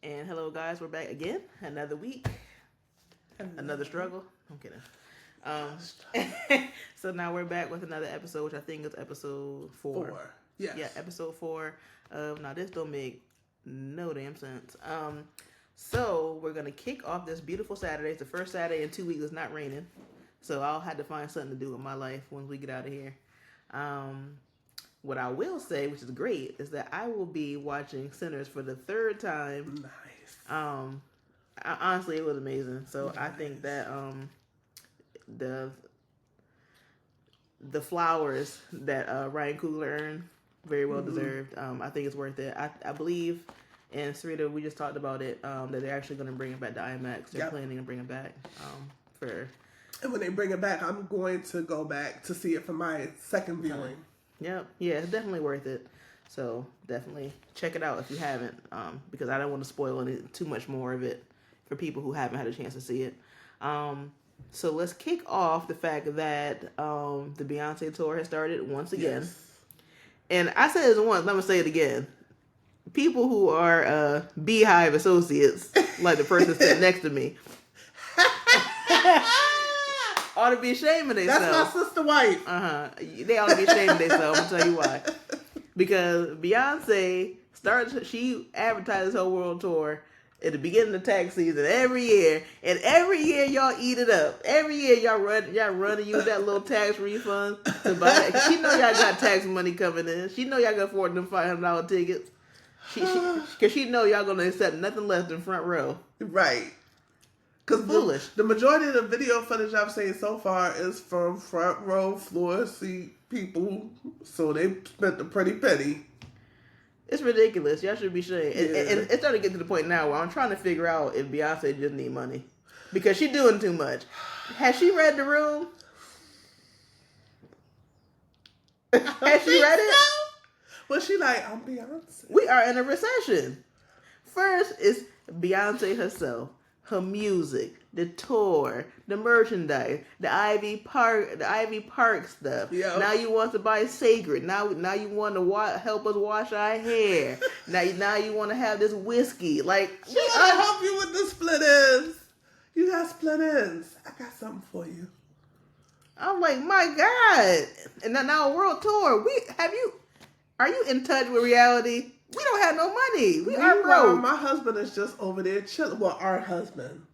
And hello, guys. We're back again. Another week. Another struggle. I'm kidding. So now we're back with another episode, which I think is episode 4. Yes. Yeah, episode 4 of Now This Don't Make No Damn Sense. So we're going to kick off this beautiful Saturday. It's the first Saturday in 2 weeks it's not raining. So I'll have to find something to do with my life when we get out of here. What I will say, which is great, is that I will be watching Sinners for the 3rd time. Nice. Honestly, it was amazing. So nice. I think that the flowers that Ryan Coogler earned, very well deserved. I think it's worth it. I believe, and Sarita, we just talked about it, that they're actually going to bring it back to IMAX. They're planning to bring it back And when they bring it back, I'm going to go back to see it for my second viewing. Yep. Yeah, it's definitely worth it. So definitely check it out if you haven't, because I don't want to spoil too much more of it for people who haven't had a chance to see it. So let's kick off the fact that the Beyonce tour has started once again. Yes. And I said it once, let me say it again. People who are Beehive associates, like the person sitting next to me, ought to be ashamed of themselves. That's my sister wife. They ought to be ashamed of themselves. I'm going to tell you why. Because Beyonce she advertises her world tour at the beginning of tax season every year. And every year y'all eat it up. Every year y'all run and use that little tax refund to buy it. She know y'all got tax money coming in. She know y'all can afford them $500 tickets. Because she know y'all going to accept nothing less than front row. Right. Because the majority of the video footage I've seen so far is from front row floor seat people, so they spent a pretty penny. It's ridiculous. Y'all should be ashamed. Yeah. And it's starting to get to the point now where I'm trying to figure out if Beyonce just need money. Because she's doing too much. Has she read the room? Has she read it? Well, she like, I'm Beyonce. We are in a recession. First is Beyonce herself. Her music, the tour, the merchandise, the Ivy Park stuff. Yep. Now you want to buy Sacred. Now you want to help us wash our hair. now you want to have this whiskey. Like, she want to help you with the split ends. You got split ends. I got something for you. I'm like, my God! And now a world tour. Are you in touch with reality? We don't have no money. We are broke. My husband is just over there chilling. Well, our husband.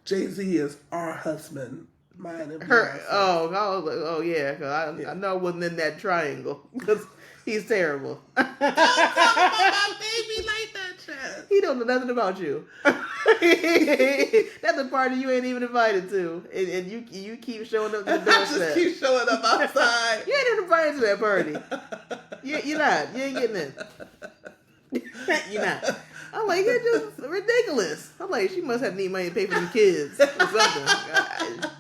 Jay-Z is our husband. Mine and her. Oh, I was like, oh yeah. Cause I know I wasn't in that triangle because he's terrible. Don't talk about my baby like that, Chad. He don't know nothing about you. That's a party you ain't even invited to, and you keep showing up to the doorstep. I just keep showing up outside. You ain't even invited to that party. You're not. You ain't getting in. You're not. I'm like, you're just ridiculous. I'm like, she must have need money to pay for them kids or something.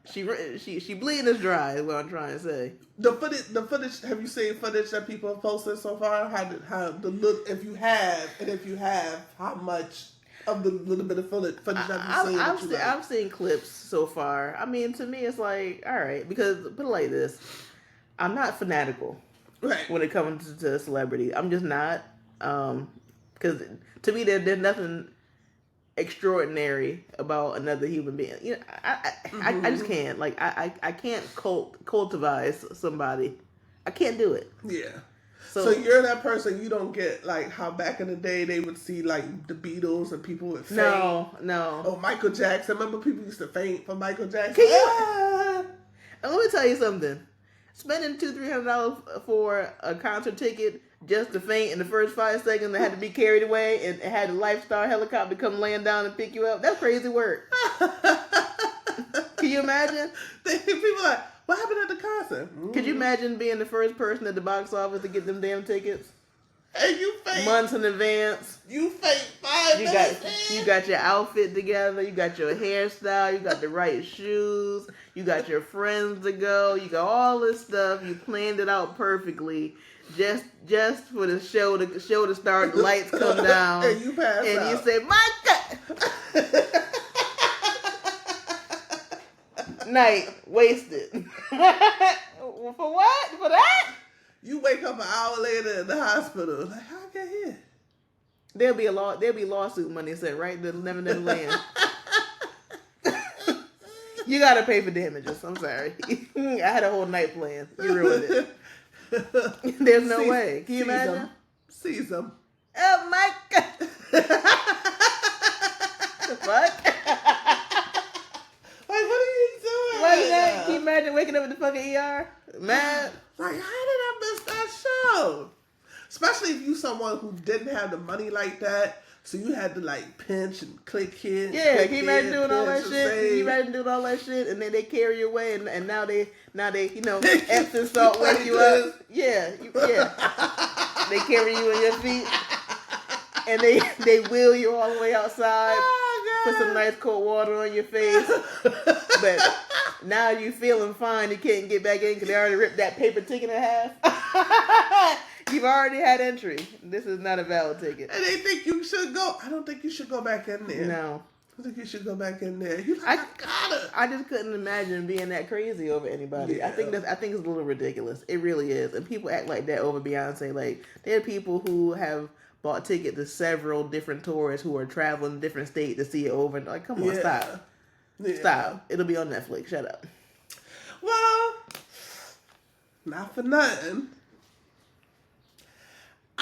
She bleeding us dry is what I'm trying to say. The footage. Have you seen footage that people have posted so far? How the look? If you have, how much of the little bit of footage have you seen? I've seen clips so far. I mean, to me, it's like, all right, because put it like this, I'm not fanatical, right, when it comes to celebrity. I'm just not. Because to me, there's nothing extraordinary about another human being. You know, I just can't. Like, I can't cultivate somebody. I can't do it. Yeah. So you're that person. You don't get like how back in the day they would see like the Beatles and people would faint. No. Oh, Michael Jackson. Remember people used to faint for Michael Jackson. Can you? And let me tell you something. Spending $200-300 for a concert ticket just to faint in the first 5 seconds and had to be carried away and had a Lifestar helicopter come laying down and pick you up. That's crazy work. Can you imagine? People are like, what happened at the concert? Mm-hmm. Could you imagine being the first person at the box office to get them damn tickets? And you faint. Months in advance. You faint 5 minutes. You got your outfit together. You got your hairstyle. You got the right shoes. You got your friends to go. You got all this stuff. You planned it out perfectly. Just for the show to start, the lights come down, and you pass and out. You say, "My God!" Night wasted. For what? For that? You wake up an hour later in the hospital. Like, how I get here? There'll be lawsuit money sent right to Never Never Land. You gotta pay for damages. I'm sorry. I had a whole night plan. You ruined it. There's no way. Can you imagine? Seize them. Oh my god. The fuck? Like, what are you doing? Can you imagine waking up in the fucking ER? Man. Like, how did I miss that show? Especially if you someone who didn't have the money like that. So you had to like pinch and click here. Yeah, can you imagine doing all that shit? Can you imagine doing all that shit? And then they carry you away, and now they Epsom salt wake you up. Yeah. They carry you on your feet, and they wheel you all the way outside. Oh, put some nice cold water on your face. But now you feeling fine. You can't get back in because they already ripped that paper ticket in half. You've already had entry. This is not a valid ticket. And they think you should go. I don't think you should go back in there. No. I think you should go back in there. You're like, I gotta. I just couldn't imagine being that crazy over anybody. Yeah. I think it's a little ridiculous. It really is. And people act like that over Beyonce. Like, there are people who have bought tickets to several different tours who are traveling to different states to see it over. And like, come on, stop. Yeah. Stop. It'll be on Netflix. Shut up. Well, not for nothing.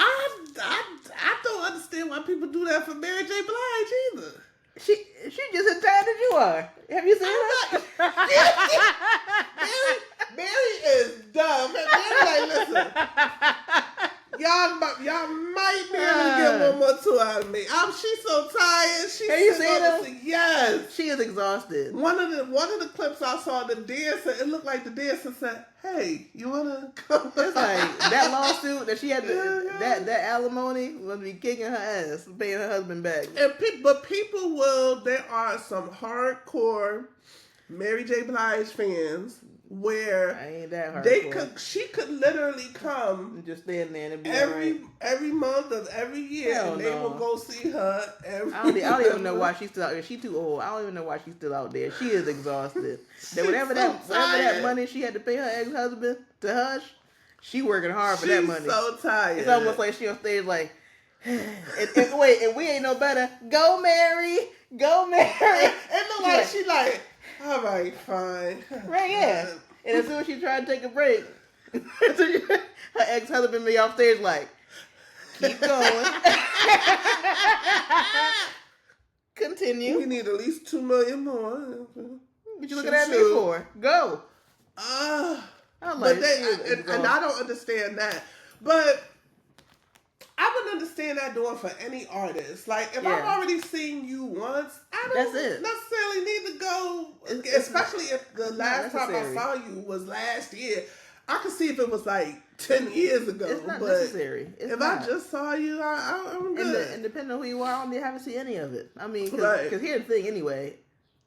I don't understand why people do that for Mary J. Blige either. She just as tired as you are. Have you seen her? Mary is dumb. Mary like, listen, y'all might be able to get one more tour out of me. She's so tired. Have you seen her? Yes. She is exhausted. One of the clips I saw, the dancer, it looked like the dancer said, "Hey, you wanna come?" It's like that lawsuit that she had that alimony was be kicking her ass, paying her husband back. But people will. There are some hardcore Mary J. Blige fans where I ain't that hardcore. She could literally come and just stand there and be every month of every year, Hell and they will go see her. I don't even know why she's still out there. She's too old. I don't even know why she's still out there. She is exhausted. Whatever that money she had to pay her ex-husband to hush, she working hard for that money. She's so tired. It's almost like she on stage like, and we ain't no better. Go Mary, go Mary. It look like she like, all right, fine. Right, yeah. And as soon as she tried to take a break, her ex-husband be off stage like, keep going. Continue. We need at least 2 million more. What you looking at me for? Go. And I don't understand that. But I would understand that doing for any artist. Like, if I've already seen you once, I don't necessarily need to go. Especially if the last time I saw you was last year. I could see if it was like 10 years ago. It's not necessary. If I just saw you, I'm good. And depending on who you are, I haven't seen any of it. I mean, because here's the thing anyway.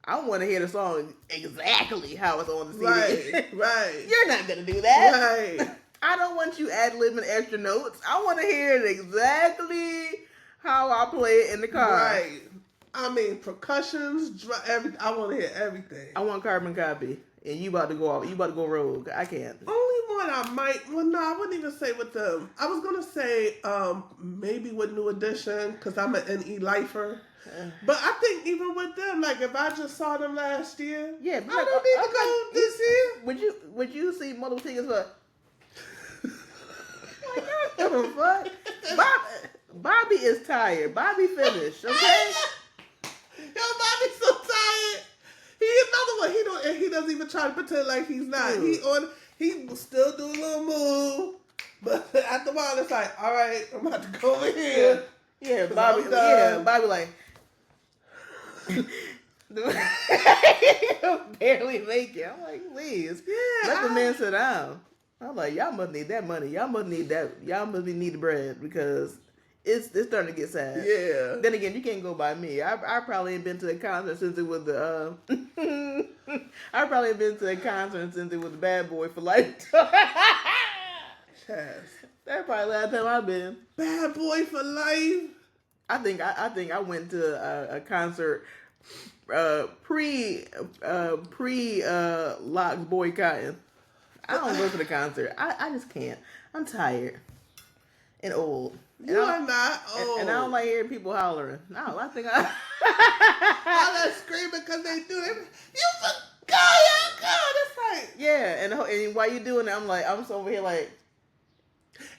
I want to hear the song exactly how it's on the CD. Right. You're not going to do that. Right. I don't want you ad-libbing extra notes. I want to hear it exactly how I play it in the car. Right. I mean, percussions, I want to hear everything. I want carbon copy. And you about to go off. You about to go rogue. I can't. Only one I might. Well, no, I wouldn't even say with them. I was gonna say maybe with New Edition because I'm an NE lifer. But I think even with them, like if I just saw them last year, I don't need to go this year. Would you see multiple tickets for? What? Bobby is tired. Bobby finished. Okay. Yo, Bobby's so tired. He's another one. He doesn't even try to pretend like he's not. He will still do a little move, but after a while it's like, all right, I'm about to go over here. Yeah, Bobby. Yeah, Bobby like barely make it. I'm like, please, let the man sit down. I'm like, y'all must need that money. Y'all must need that. Y'all must need the bread because it's starting to get sad. Yeah. Then again, you can't go by me. I probably ain't been to a concert since it was the. I probably ain't been to a concert since it was the Bad Boy for Life. Chaz. That's probably the last time I've been. Bad Boy for Life. I think I went to a concert pre locks boycotting. I don't go to the concert. I just can't. I'm tired and old. You are not old. And I don't like hearing people hollering. No, I think I all that screaming because they do it. You go, y'all go. It's like yeah, and while you doing that, I'm just over here like.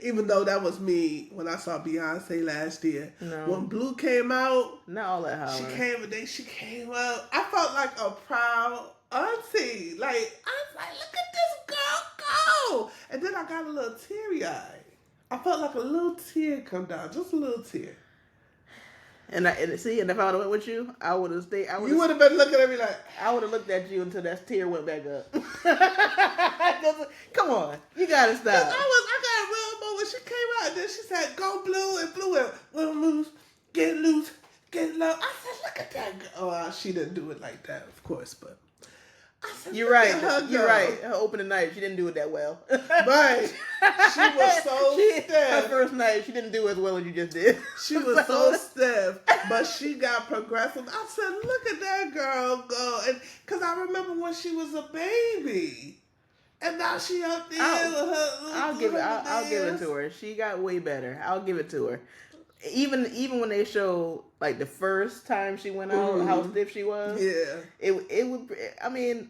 Even though that was me when I saw Beyonce last year. No. When Blue came out, not all that hollering. She came up. I felt like a proud auntie. Like I was like, look at this girl go. And then I got a little teary eyed. I felt like a little tear come down, just a little tear. And if I would have went with you, I would have stayed. You would have been looking at me like I would have looked at you until that tear went back up. Come on, you gotta stop. I got a real moment. She came out and then she said, "Go Blue," and Blue went, "Well, loose, get low." I said, "Look at that girl." Oh, she didn't do it like that, of course, but. You're right. Her opening night, she didn't do it that well. Right. She was so stiff. Her first night, she didn't do as well as you just did. She was so stiff, but she got progressive. I said, look at that girl go. And because I remember when she was a baby. And now she up there with her. I'll give it to her. She got way better. I'll give it to her. Even when they show like the first time she went out, how stiff she was. Yeah. It would. I mean,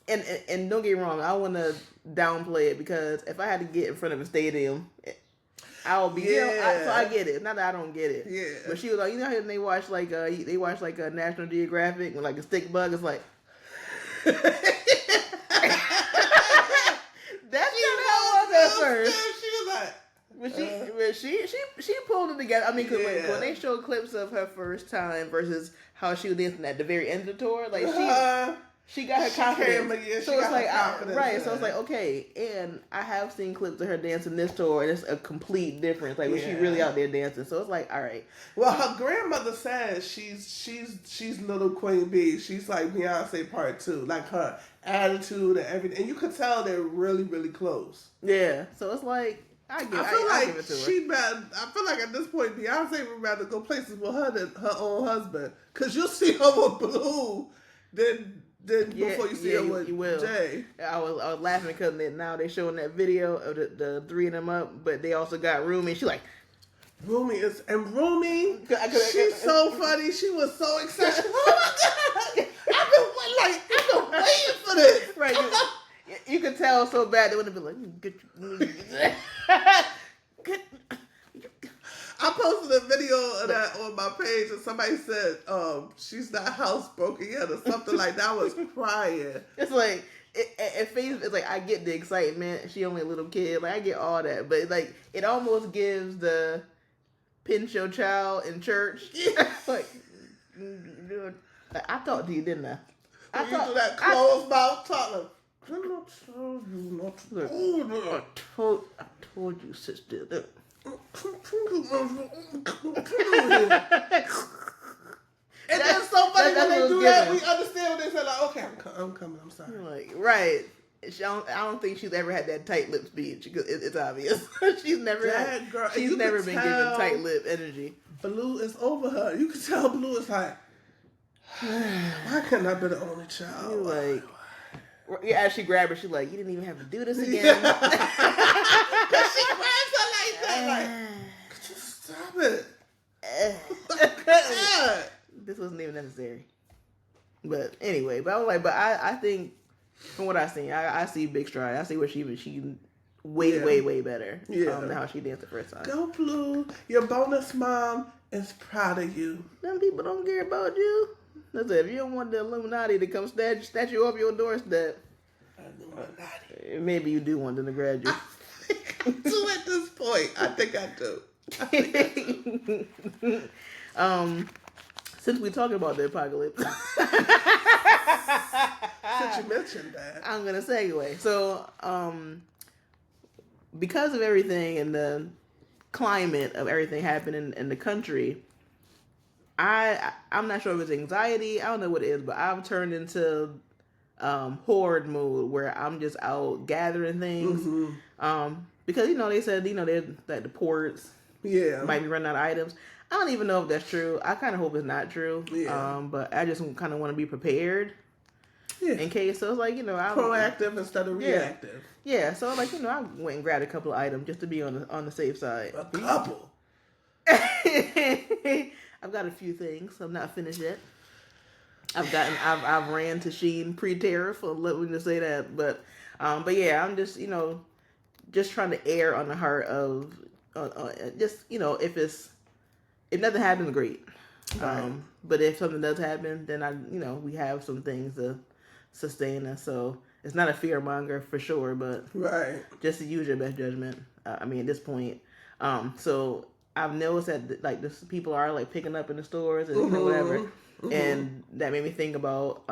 and don't get me wrong. I want to downplay it because if I had to get in front of a stadium, I would be. Yeah. So I get it. Not that I don't get it. Yeah. But she was like, you know how they watch like a National Geographic with like a stick bug. It's like. That's not how it was at first. She was like. But she pulled it together. I mean, cause when they show clips of her first time versus how she was dancing at the very end of the tour, like she got her confidence. So it's like right. So it's like okay, and I have seen clips of her dancing this tour, and it's a complete difference. Like when she really out there dancing. So it's like all right. Well, her grandmother says she's little Queen Bee. She's like Beyonce part 2. Like her attitude and everything, and you could tell they're really really close. Yeah. So it's like. I give it to her. I feel like at this point Beyonce would rather go places with her than her own husband. Cause you'll see her with Blue than before you see her with Jay. I was laughing because now they showing that video of the three of them up, but they also got Rumi. She like Rumi she's so funny. She was so excited. Oh my god! I've been waiting for this. Right. You could tell so bad they would have been like, get I posted a video of that on my page and somebody said, she's not housebroken yet or something like that. I was crying. It's like, it's like, I get the excitement. She only a little kid. Like, I get all that. But, like, it almost gives the pinch your child in church. Like, I talked to you, didn't I? I talked to that closed mouth talking. I told you not to. I told you, sister. And then so funny when they do that, we understand when they say like, okay, I'm coming. I'm sorry. Like right. I don't think she's ever had that tight lip speech. It's obvious. she's never been given tight lip energy. Blue is over her. You can tell Blue is like, why couldn't I be the only child? You're like. Yeah, as she grabbed her, she's like, you didn't even have to do this again. Because she grabs her like that. Like, could you stop it? This wasn't even necessary. But anyway, I think from what I've seen, I see big stride. I see where she way better than how she danced the first time. Go Blue. Your bonus mom is proud of you. Them people don't care about you. Listen, if you don't want the Illuminati to come snatch you off your doorstep, maybe you do want them to grab you. I do at this point. I think I do. Since we're talking about the apocalypse, since you mentioned that, I'm gonna segue. So, because of everything and the climate of everything happening in the country. I'm not sure if it's anxiety. I don't know what it is, but I've turned into horde mode where I'm just out gathering things. Mm-hmm. Because they said that the ports might be running out of items. I don't even know if that's true. I kind of hope it's not true. Yeah. But I just kind of want to be prepared in case. So it's like I'm proactive instead of reactive. Yeah. So like I went and grabbed a couple of items just to be on the safe side. A couple. I've got a few things. I'm not finished yet. I've ran to Shein pre-tariff. Let me just say that. But yeah, I'm just just trying to err on the heart of just if nothing happens, great. Right. But if something does happen, then we have some things to sustain us. So it's not a fear monger for sure, but right, just to use your best judgment. At this point, so I've noticed that like this people are like picking up in the stores and whatever, and that made me think about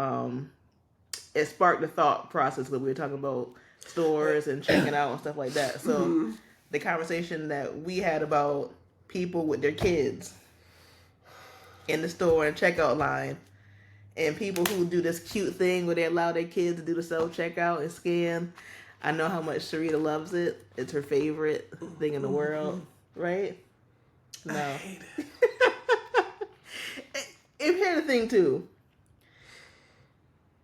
it sparked the thought process when we were talking about stores and checking out and stuff like that. So the conversation that we had about people with their kids in the store and checkout line, and people who do this cute thing where they allow their kids to do the self checkout and scan. I know how much Sharita loves it. It's her favorite thing in the world, right? No. I hate it. And here's the thing too.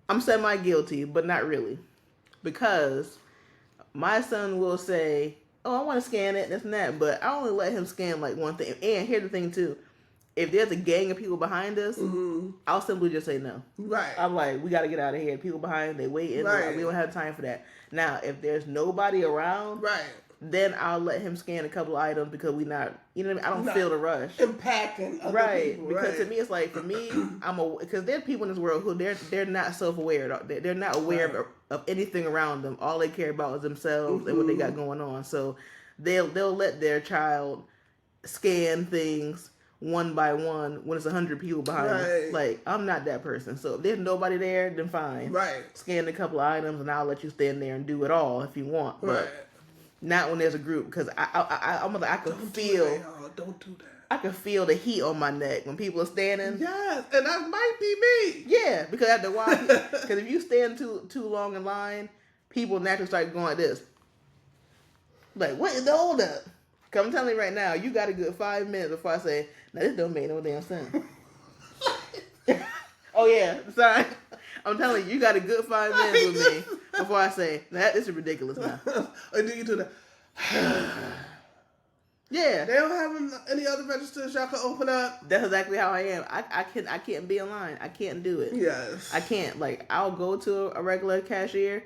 I'm semi-guilty, but not really. Because my son will say, oh, I want to scan it, this and that, but I only let him scan like one thing. And here's the thing too. If there's a gang of people behind us, I'll simply just say no. Right. I'm like, we got to get out of here. People behind, they waiting. Right. We don't have time for that. Now, if there's nobody around, right, then I'll let him scan a couple of items because we not, you know what I mean? I don't feel the rush. Impacting other people. Because to me, it's like, for me, because there are people in this world who they're not self-aware. They're not aware of anything around them. All they care about is themselves and what they got going on. So they'll let their child scan things one by one when it's 100 people behind me. Like, I'm not that person. So if there's nobody there, then fine. Right. Scan a couple of items and I'll let you stand there and do it all if you want. But not when there's a group, because I can feel. Don't do that. I can feel the heat on my neck when people are standing. Yes, and that might be me. Yeah, because after a while, because if you stand too long in line, people naturally start going like this. Like, what is the hold up? Because I'm telling you right now, you got a good 5 minutes before I say, now this don't make no damn sense. Oh yeah, sorry. I'm telling you, you got a good 5 minutes with me before I say, this is ridiculous now. Or do you do that? Yeah. They don't have any other registers y'all can open up? That's exactly how I am. I can't be in line. I can't do it. Yes. I can't. Like, I'll go to a regular cashier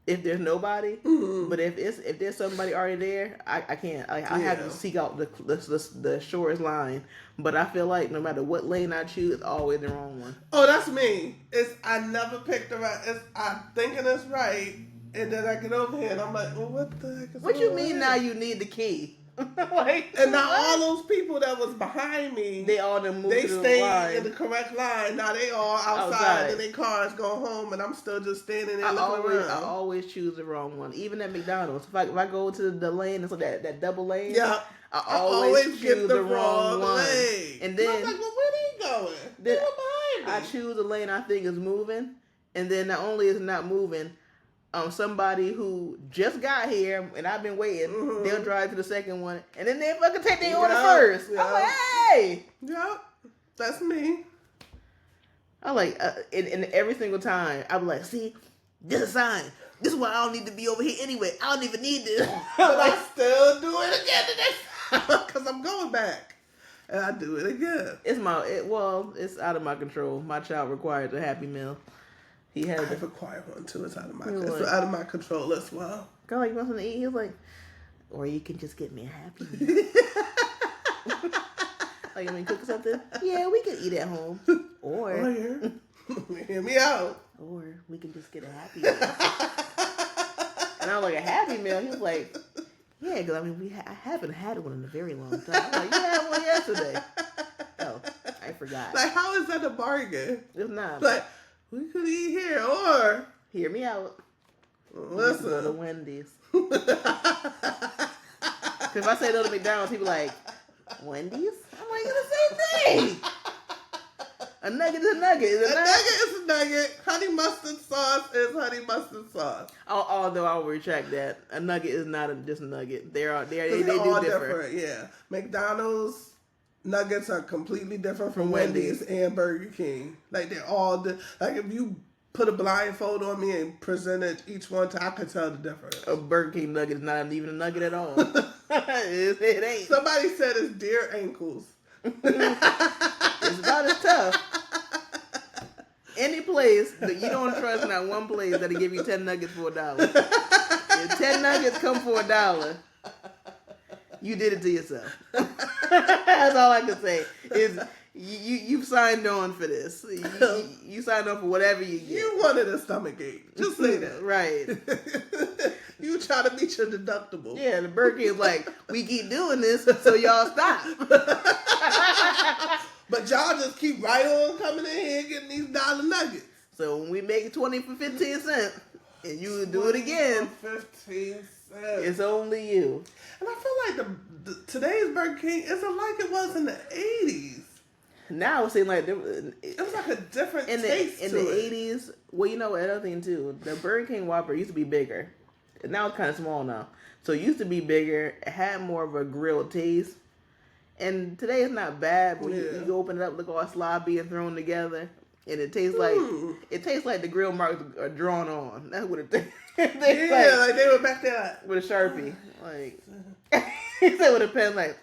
if there's nobody, but if there's somebody already there, I can't. I have to seek out the shortest line. But I feel like no matter what lane I choose, it's always the wrong one. Oh, that's me. I never picked the right. I'm thinking it's right, and then I get over here and I'm like, well, what the heck is what you mean now you need the key? Like, and now all those people that was behind me, they all moved they to stayed the line. in the correct line. Now they all outside and their cars go home, and I'm still just standing there looking around. I always choose the wrong one, even at McDonald's. If I go to the lane, it's like that double lane. Yeah, I always choose the wrong one. Lane. And then I'm like, well, where are they going? They were behind me. I choose the lane I think is moving, and then not only is it not moving, somebody who just got here and I've been waiting, they'll drive to the second one, and then they fucking take their order first. I'm like, hey! Yep, that's me. I'm like, and every single time, I'm like, see, this is a sign. This is why I don't need to be over here anyway. I don't even need this. But I still do it again today because I'm going back. And I do it again. It's out of my control. My child requires a Happy Meal. He has a quiet one too. It's out of my control as well. Girl, you want something to eat? He was like, or you can just get me a Happy Meal. Like, I mean, cook something? Yeah, we can eat at home. Or hear me out. Or we can just get a Happy Meal. And I was like, a Happy Meal? He was like, yeah, because I mean, I haven't had one in a very long time. I'm like, you had one yesterday. Oh, I forgot. Like, how is that a bargain? It's not. Like, we could eat here, or hear me out. Listen, go to Wendy's. Because if I say go to McDonald's, people like, Wendy's? I'm like, it's the same thing. A nugget is a nugget. A nugget is a nugget. Honey mustard sauce is honey mustard sauce. Although I'll retract that. A nugget is not just a nugget. They do different. Yeah, McDonald's nuggets are completely different from Wendy's and Burger King. Like, they're all like, if you put a blindfold on me and presented each one I could tell the difference. A Burger King nugget is not even a nugget at all. It ain't. Somebody said it's deer ankles. It's about as tough. Any place that you don't trust, not one place that'll give you 10 nuggets for $1. If 10 nuggets come for $1, you did it to yourself. That's all I can say. Is you've signed on for this. You signed on for whatever you get. You wanted a stomach ache. Just say that. Right. You try to meet your deductible. Yeah, the Burger King is like, we keep doing this, so y'all stop. But y'all just keep right on coming in here getting these dollar nuggets. So when we make 20 for 15 cents, and you do it again, 15 cents. It's only you. And I feel like today's Burger King isn't like it was in the 80s. Now it seems like it was like a different taste to it. In the 80s, well, you know, another thing too, the Burger King Whopper used to be bigger. Now it's kind of small now. So it used to be bigger. It had more of a grilled taste. And today it's not bad. When you open it up, look all sloppy and thrown together. And it tastes like the grill marks are drawn on. That's what it tastes like they were back there with a Sharpie. Like he said with a pen like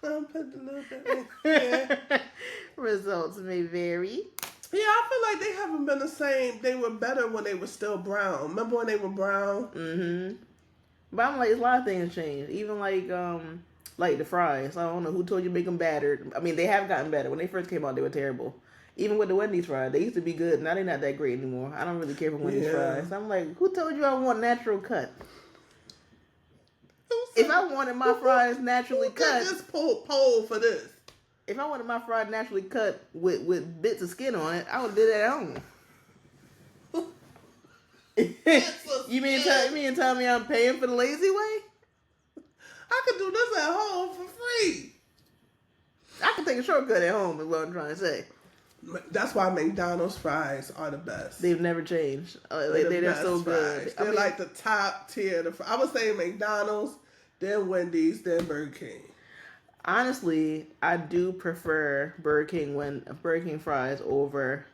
I'll put a little bit there. Results may vary. Yeah, I feel like they haven't been the same. They were better when they were still brown. Remember when they were brown? Mm-hmm. But I'm like, a lot of things changed. Even like the fries. I don't know who told you to make them battered. I mean, they have gotten better. When they first came out, they were terrible. Even with the Wendy's fries, they used to be good. Now they're not that great anymore. I don't really care for Wendy's fries. I'm like, who told you I want natural cut? If I wanted my fries naturally cut, just poll for this. If I wanted my fries naturally cut with bits of skin on it, I would do that at home. You mean tell me I'm paying for the lazy way? I could do this at home for free. I can take a shortcut at home is what I'm trying to say. That's why McDonald's fries are the best. They've never changed. They're so good. They're like the top tier. I would say McDonald's, then Wendy's, then Burger King. Honestly, I do prefer Burger King fries over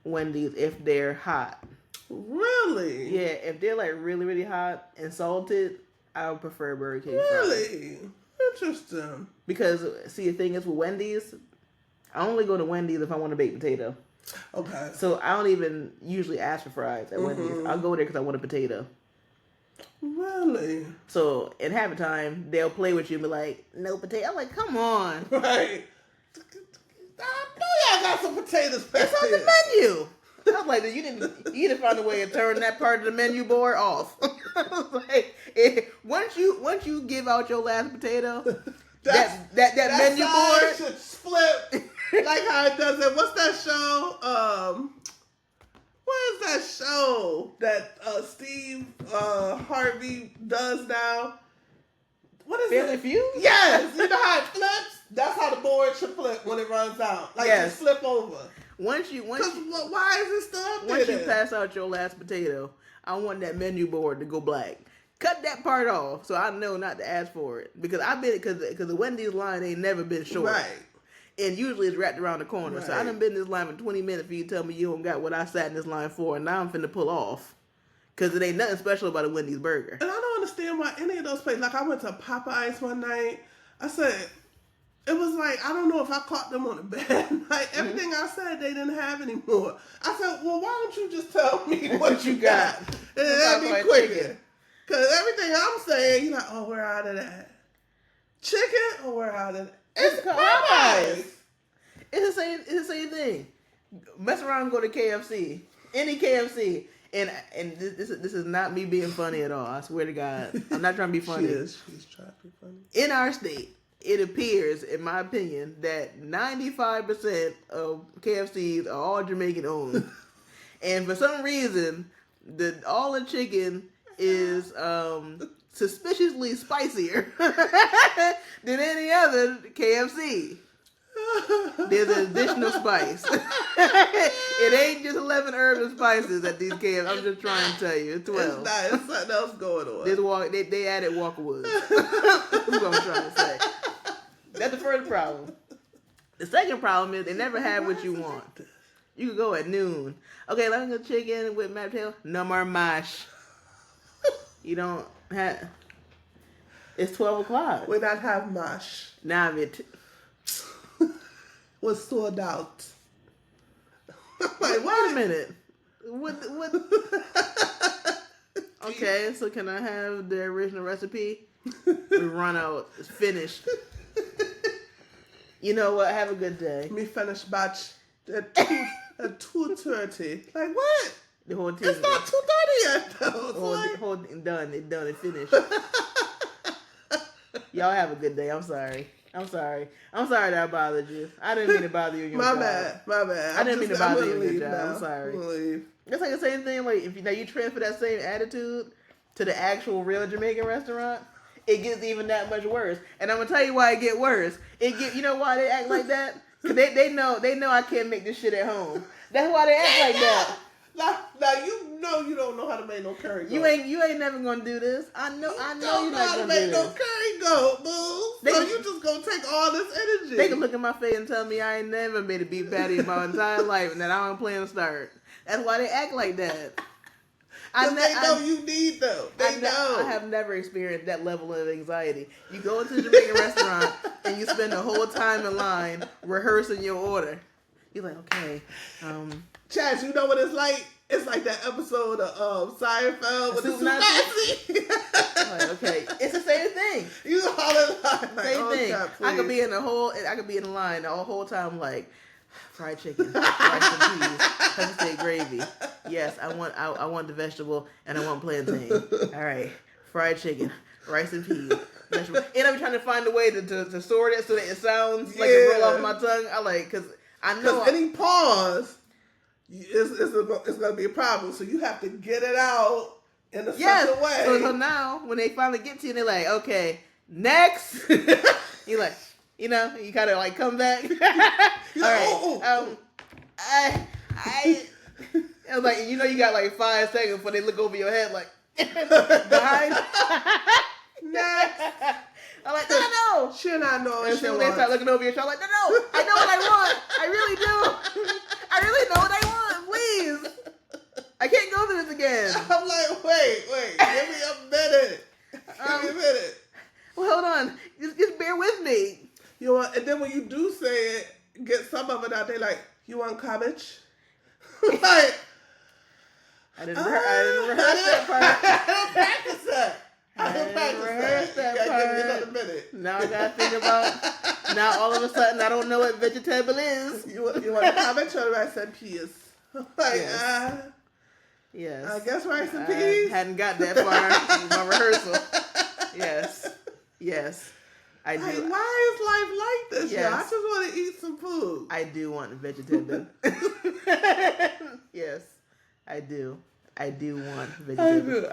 Wendy's if they're hot. Really? Yeah, if they're like really, really hot and salted, I would prefer Burger King fries. Really? Interesting. Because, see, the thing is with Wendy's, I only go to Wendy's if I want a baked potato. Okay. So I don't even usually ask for fries at Wendy's. I'll go there because I want a potato. Really? So, in half the time, they'll play with you and be like, no potato. I'm like, come on. Right. I know y'all got some potatoes. It's on the menu. I was like, you didn't find a way to turn that part of the menu board off. I was like, once you give out your last potato, that menu board should split like how it does it. What's that show? What is that show that Steve Harvey does now? What is Family it? Feud? Yes. You know how it flips? That's how the board should flip when it runs out. Like you flip over. Why is it still up there? Once you pass out your last potato, I want that menu board to go black. Cut that part off so I know not to ask for it. Because because the Wendy's line ain't never been short. Right. And usually it's wrapped around the corner. Right. So I done been in this line for 20 minutes for you to tell me you don't got what I sat in this line for, and now I'm finna pull off. Because it ain't nothing special about a Wendy's burger. And I don't understand why any of those places, like I went to Popeyes one night, I said, it was like, I don't know if I caught them on the bed. Like everything I said, they didn't have anymore. I said, well, why don't you just tell me what you got? And that'd be quicker. Because everything I'm saying, you're like, oh, we're out of that. Chicken, or we're out of that. It's Popeyes. It's the same thing. Mess around and go to KFC. Any KFC. And this is not me being funny at all. I swear to God. I'm not trying to be funny. She's trying to be funny. In our state, it appears, in my opinion, that 95% of KFCs are all Jamaican owned. And for some reason, all the chicken is suspiciously spicier than any other KFC. There's an additional spice. It ain't just 11 herbs and spices at these KFC. I'm just trying to tell you. It's 12. It's not. It's something else going on. They added Walker Woods. That's what I'm trying to say. That's the first problem. The second problem is they never have what you want. You could go at noon. Okay, let's go chicken with mashed potato. No more mash. You don't. It's 12 o'clock. We not have much. Now I'm it. Was sold out. Wait a minute. What? Okay, so can I have the original recipe? We run out. It's finished. You know what? Have a good day. Me finish batch at 2:30. Like what? The whole team. It's not 2:30 yet though. Whole done. It done. It finished. Y'all have a good day. I'm sorry that I bothered you. I didn't mean to bother you in your job. My bad. I didn't mean to bother you in your job. Now. I'm sorry. Leave. It's like the same thing. Like if you transfer that same attitude to the actual real Jamaican restaurant, it gets even that much worse. And I'm gonna tell you why it get worse. You know why they act like that? Cause they know I can't make this shit at home. That's why they act like that. Now you know you don't know how to make no curry goat. You ain't never gonna do this. I know you're not gonna make no curry goat, boo. So you just gonna take all this energy. They can look in my face and tell me I ain't never made a beef patty in my entire life and that I don't plan to start. That's why they act like that. They know you need them. They know. I have never experienced that level of anxiety. You go into a Jamaican restaurant and you spend the whole time in line rehearsing your order. You're like, okay, Chaz, you know what it's like? It's like that episode of Seinfeld with the soup Nazi. Like, okay, it's the same thing. You all in line. Like, same thing. God, I could be in the line the whole time like fried chicken, rice and peas, honey steak gravy. Yes, I want the vegetable and I want plantain. All right, fried chicken, rice and peas, vegetable. And I'm trying to find a way to sort it so that it sounds like it roll off my tongue. Because I know any pause. It's going to be a problem. So you have to get it out in a certain way. So now, when they finally get to you, they're like, okay, next. You're like, you kind of like come back. All right. I was like, you got like 5 seconds before they look over your head like, behind. Next. I'm like, no. Should not know. And so when they start looking over your shoulder, like, no, I know what I want. I really do. I really know what I want. Please. I can't go through this again. I'm like, wait. Give me a minute. Give me a minute. Well, hold on. Just bear with me. You know what? And then when you do say it, get some of it out there like, you want cabbage? Like, I didn't rehearse that part. I didn't practice that. I didn't practice that. You gotta give me another minute. Now I gotta think about. Now all of a sudden I don't know what vegetable is. You want cabbage or rice and peas? Like, yes. I guess rice and peas. I hadn't got that far in my rehearsal. Yes. I do. Like, why is life like this? Yes. I just want to eat some food. I do want vegetable. Yes, I do. I do want vegetable.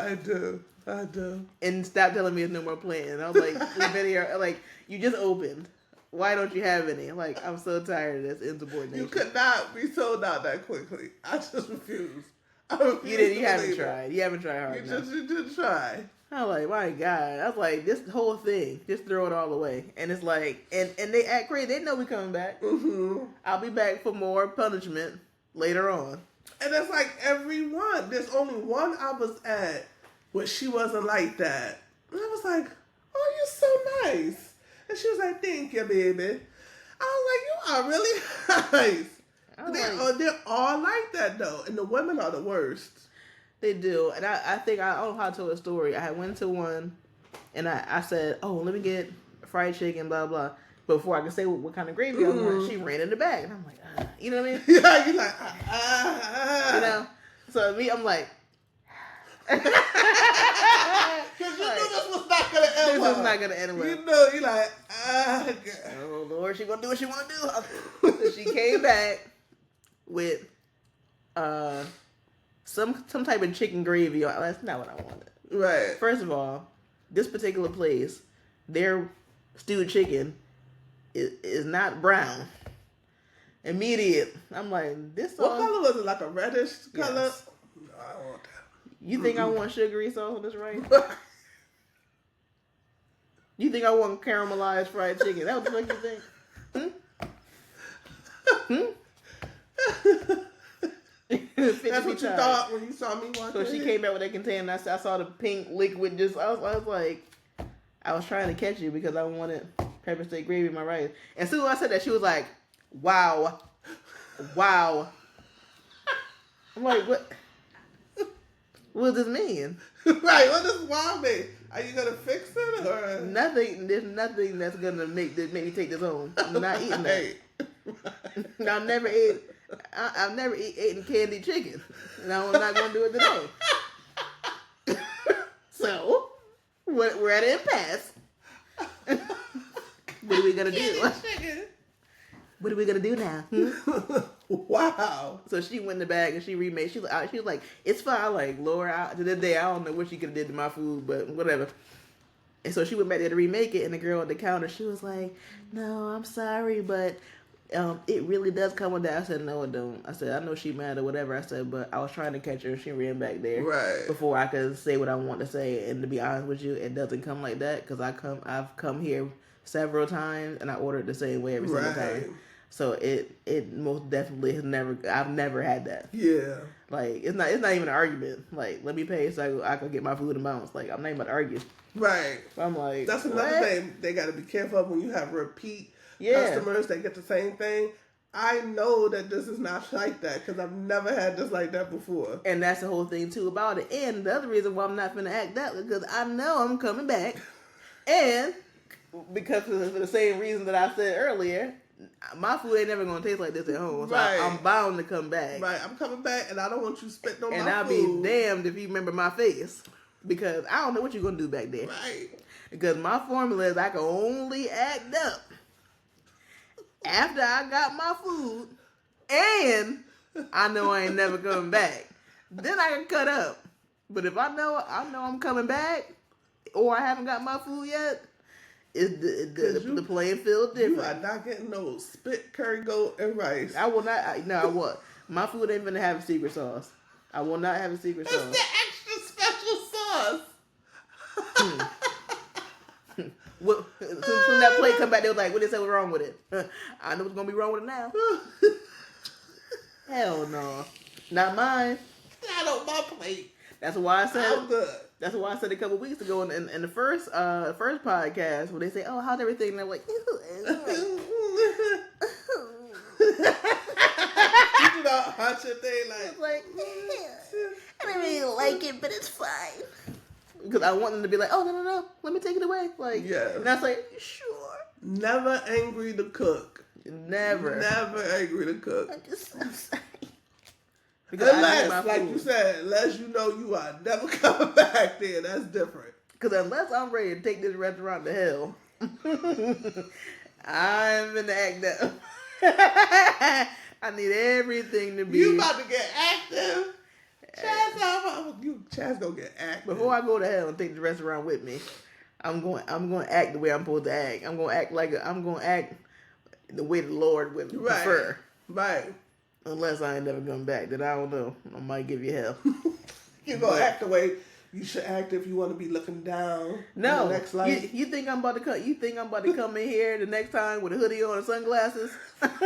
I do. And stop telling me there's no more plan. I was like, the video, like, you just opened. Why don't you have any? Like, I'm so tired of this insubordination. You could not be sold out that quickly. I just refuse. You haven't tried. You haven't tried hard enough. You did try. I'm like, my God. I was like, this whole thing, just throw it all away. And it's like, and they act crazy. They know we coming back. Mm-hmm. I'll be back for more punishment later on. And it's like everyone. There's only one I was at where she wasn't like that. And I was like, oh, you're so nice. And she was like, thank you, baby. I was like, you are really nice. They're all like that, though. And the women are the worst. They do. And I think, I don't know how to tell a story. I went to one, and I said, oh, let me get fried chicken, blah, blah. But before I could say what kind of gravy I want, she ran in the back. And I'm like, you know what I mean? Yeah, you're like, You know? So me, I'm like. Because you knew this was not going to end well. This was not going to end well. You know, you're like, oh, Lord, she going to do what she want to do. So she came back with some type of chicken gravy. That's not what I wanted. Right. First of all, this particular place, their stewed chicken is not brown. Immediate. I'm like, this sauce. What color was it? Like a reddish color? Yes. No, I don't want that. You think I want sugary sauce on this rice? You think I want caramelized fried chicken? That what the fuck you think? That's what you thought when you saw me walk So she came back with that container. I saw the pink liquid. I was like, I was trying to catch you because I wanted pepper steak gravy in my rice. And soon as I said that, she was like, "Wow." I'm like, what? What does this mean? Right. What does wow mean? Are you gonna fix it or nothing? There's nothing that's gonna make me take this home. I'm not eating that. I've never eaten candy chicken, and I'm not gonna do it today. So we're at an impasse. What are we gonna do? What are we gonna do now? Wow. So she went in the bag and she remade. She was like, "It's fine." Like, Lord, to this day, I don't know what she could have did to my food, but whatever. And so she went back there to remake it, and the girl at the counter, she was like, "No, I'm sorry, but it really does come with that." I said, "No, it don't." I said, "I know she mad or whatever." I said, "But I was trying to catch her, and she ran back there before I could say what I want to say." And to be honest with you, it doesn't come like that because I've come here several times, and I ordered the same way every single time. So it most definitely I've never had that. Yeah. Like it's not even an argument. Like, let me pay so I can get my food and bounce. Like, I'm not even about to argue. Right. So I'm like, that's another thing. They got to be careful when you have repeat customers that get the same thing. I know that this is not like that because I've never had this like that before. And that's the whole thing too about it. And the other reason why I'm not gonna act up is because I know I'm coming back, and because of the same reason that I said earlier. My food ain't never gonna taste like this at home, so I'm bound to come back. Right, I'm coming back, and I don't want you spitting on my food. And I'll be damned if you remember my face, because I don't know what you're gonna do back there. Right. Because my formula is I can only act up after I got my food, and I know I ain't never coming back. Then I can cut up. But if I know I'm coming back, or I haven't got my food yet. The playing field different. You are not getting no spit, curry goat, and rice. I will not. I will. My food ain't gonna have a secret sauce. I will not have a secret sauce. It's the extra special sauce. Soon that plate come back, they was like, "What they say was wrong with it?" I know what's gonna be wrong with it now. Hell no, not mine. Not on my plate. That's why I said. I'm good. That's why I said a couple weeks ago in the first podcast when they say, "Oh, how's everything?" And I'm like, you know, hot shit thing like, I don't really like it, but it's fine. Because I want them to be like, "Oh, no, let me take it away." Like, and I was like, "Sure." Never angry to cook. Never angry to cook. I'm sorry. Because unless, like you said, unless you know you are never coming back there, that's different. Because unless I'm ready to take this restaurant to hell, I'm in the act up. I need everything to be. You about to get active? Chaz gonna get active. Before I go to hell and take the restaurant with me, I'm going to act the way I'm supposed to act. I'm going to act the way the Lord would prefer. Right. Unless I ain't never coming back, then I don't know. I might give you hell. You're gonna act the way you should act if you want to be looking down. No, in the next life. You think I'm about to come? You think I'm about to come in here the next time with a hoodie on and sunglasses? Because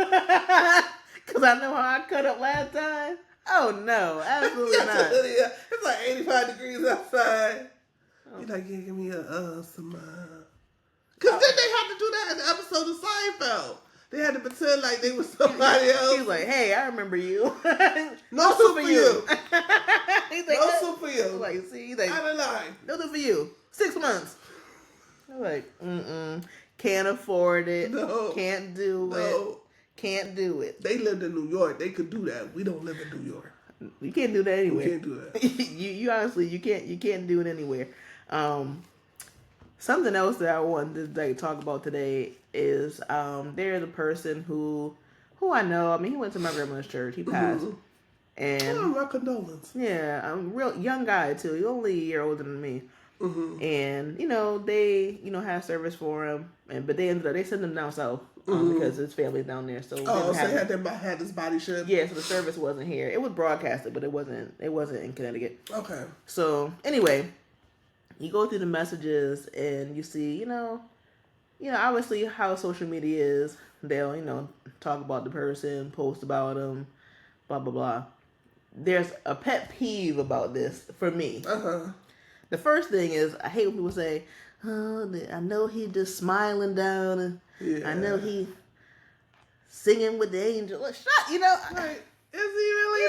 I know how I cut up last time. Oh no, absolutely not. It's like 85 degrees outside. Oh. You're like, yeah, give me some. Because then they had to do that in the episode of Seinfeld. They had to pretend like they was somebody else. He was like, "Hey, I remember you." No soup for you. He's like, no soup for you. Like, see, he's like, I don't lie. No soup for you. 6 months. I'm like, can't afford it. No, can't do it. Can't do it. They lived in New York. They could do that. We don't live in New York. You can't do that anywhere. You can't do that. you honestly, you can't do it anywhere. Something else that I wanted to talk about today is there's a person who I know. I mean, he went to my grandmother's church. He passed. And my condolences. Yeah, a real young guy too. He's only a year older than me. And they have service for him, but they sent him down south because his family's down there. So so had his body shipped. Yeah, so the service wasn't here. It was broadcasted, but it wasn't in Connecticut. Okay. So anyway, you go through the messages and you see, obviously how social media is. They'll talk about the person, post about them, blah blah blah. there's a pet peeve about this for me. Uh-huh. The first thing is I hate when people say, "Oh, I know he just smiling down, and I know he singing with the angel." Like, shut, you know. Right. Is he really?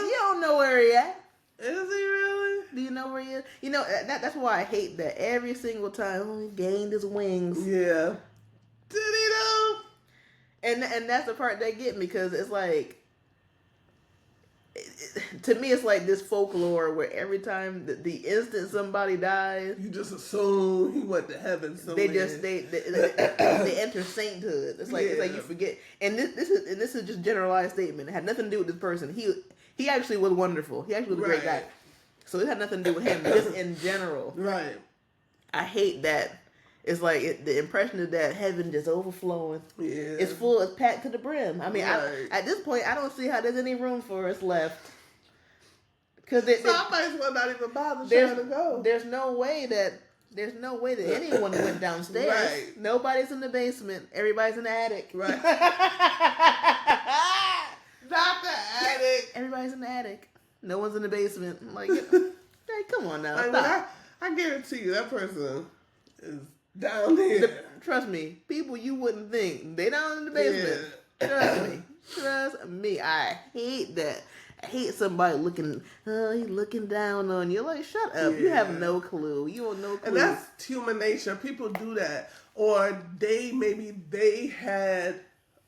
You don't know where he at. Is he really? Do you know where he is? You know, that's why I hate that every single time he gained his wings. Yeah. Did he though? And that's the part that get me, because it's like, to me, it's like this folklore where every time the instant somebody dies, you just assume he went to heaven somewhere. They enter sainthood. It's like you forget. And this is just generalized statement. It had nothing to do with this person. He actually was wonderful. He actually was a great guy. So it had nothing to do with him. Just in general. Right. I hate that. It's like the impression is that heaven just overflowing. Yeah. It's full. It's packed to the brim. I mean, at this point, I don't see how there's any room for us left. Because I might as well not even bother trying to go. There's no way that anyone went downstairs. Right. Nobody's in the basement. Everybody's in the attic. Right. Not the attic. Everybody's in the attic. No one's in the basement. I'm like, hey, come on now. Like, I guarantee you that person is down there. Trust me, people you wouldn't think, they down in the basement. Yeah. Trust me. I hate that. I hate somebody looking down on you. Like, shut up. You have no clue. You have no clue. And that's human nature. People do that. Or they had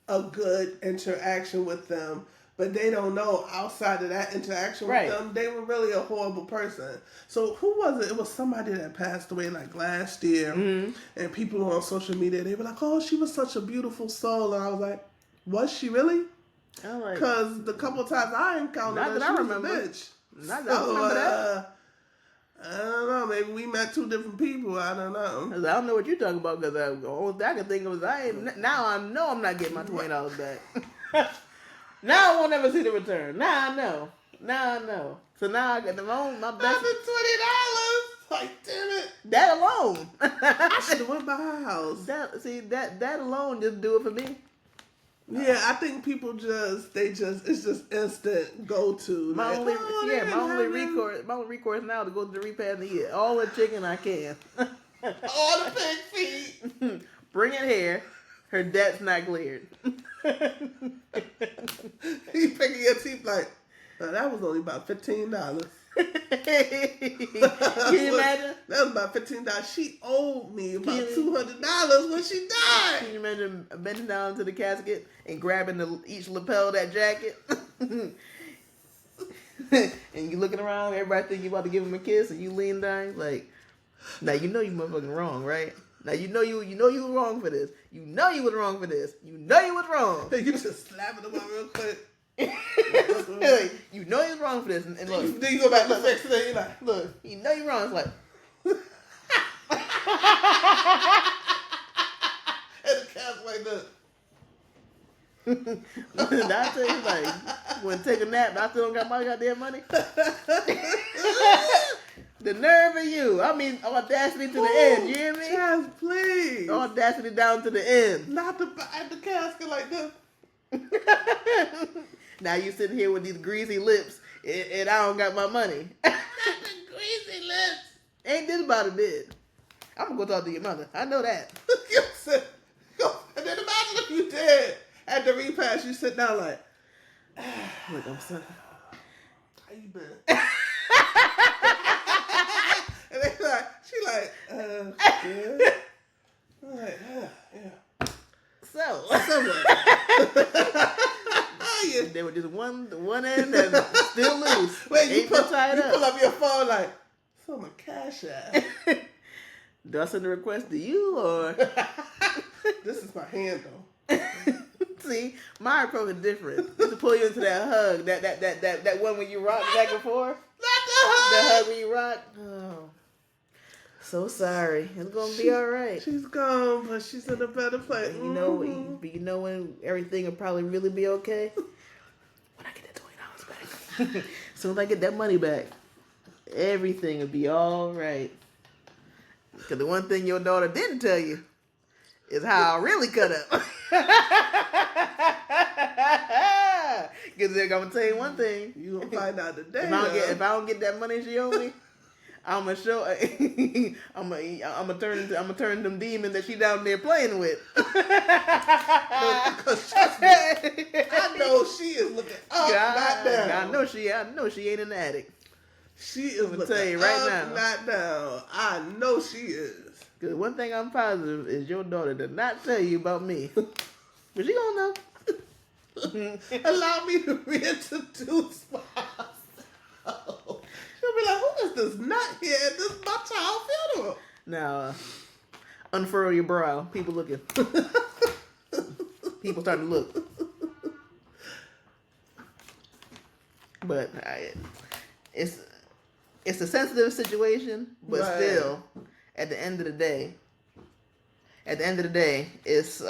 a good interaction with them, but they don't know outside of that interaction with them, they were really a horrible person. So who was it? It was somebody that passed away like last year. Mm-hmm. And people on social media, they were like, "Oh, she was such a beautiful soul." And I was like, was she really? Because the couple times I encountered her, she was a bitch. I remember that. I don't know. Maybe we met two different people. I don't know. I don't know what you're talking about, because the only thing I can think of is now I know I'm not getting my $20 back. Now I won't ever see the return. Now I know. So now I got the loan. My best $20. Like, damn it. That alone. I should have went by her house. That alone just do it for me. Yeah, I think people it's just instant go to. My only recourse now to go to the repair and eat all the chicken I can. All the pig feet. Bring it here. Her debt's not cleared. You picking your teeth like, that was only about $15. Can you imagine? That was about $15. She owed me about $200 when she died. Can you imagine bending down to the casket and grabbing each lapel of that jacket? And you looking around, everybody think you about to give him a kiss, and you lean down like, now you know you motherfucking wrong, right? Now you know you were wrong for this. You know you was wrong for this. You know you was wrong. You just slapping them out real quick. You know you're wrong for this, and look. Then you go back to the next day. You're like, look, you know you're wrong. It's like, and the cat's like this. I tell you, like, when take a nap, I still don't got my goddamn money. The nerve of you. I mean, audacity to the end. You hear me? Chaz, please. Audacity down to the end. Not at the casket like this. Now you sitting here with these greasy lips, and I don't got my money. Not the greasy lips. Ain't this about a bit? I'm gonna go talk to your mother. I know that. And then imagine if you did. At the repass, you sit down like, look, I'm sorry. How you been? And they like, she like, yeah. I'm like, yeah. So there was just one end that's still loose. Wait, you pull up your phone like, so my cash app. Do I send a request to you or? This is my handle. See, my approach is different. Just to pull you into that hug, that one when you rock back and forth. Not the hug. The hug when you rock. Oh, so sorry. It's gonna be all right. She's gone, but she's in a better place. You know when everything will probably really be okay. When I get that $20 back. As soon as I get that money back, everything will be all right. Because the one thing your daughter didn't tell you is how I really cut up. Because I'm gonna tell you one thing. You gonna find out today. If I don't get that money she owe me, I'm gonna show. I'm gonna turn them demons that she down there playing with. Because trust me, I know she is looking up, not down. I know she ain't an addict. She is looking tell you right up, now. not down. I know she is. Because one thing I'm positive is your daughter did not tell you about me, but she gonna know. Allow me to reintroduce myself. She'll be like, who is this nut here? This is my child's funeral. Now, unfurl your brow. People looking. People starting to look. But it's a sensitive situation, but right. Still, at the end of the day, it's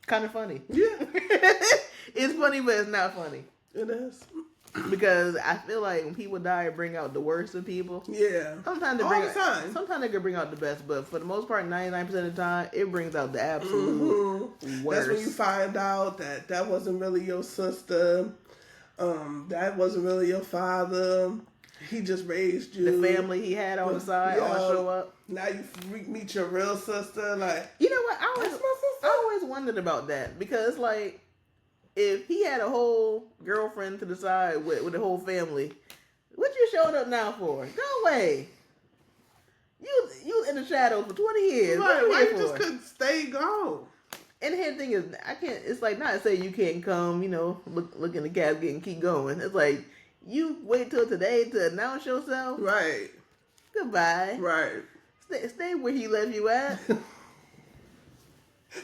kind of funny. Yeah. It's funny, but it's not funny. It is. Because I feel like when people die, it bring out the worst in people. Yeah. Sometimes they can bring out the best, but for the most part, 99% of the time, it brings out the absolute worst. That's when you find out that wasn't really your sister. That wasn't really your father. He just raised you. The family he had on the side all show up. Now you meet your real sister. Like, you know what? I that's my sister. always wondered about that because, like, if he had a whole girlfriend to the side with the whole family, what you showing up now for? Go away. You in the shadows for 20 years. Right? Why you just couldn't stay gone? And the thing is, I can't. It's like not to say you can't come. Look in the casket and keep going. It's like you wait till today to announce yourself. Right. Goodbye. Right. Stay where he left you at.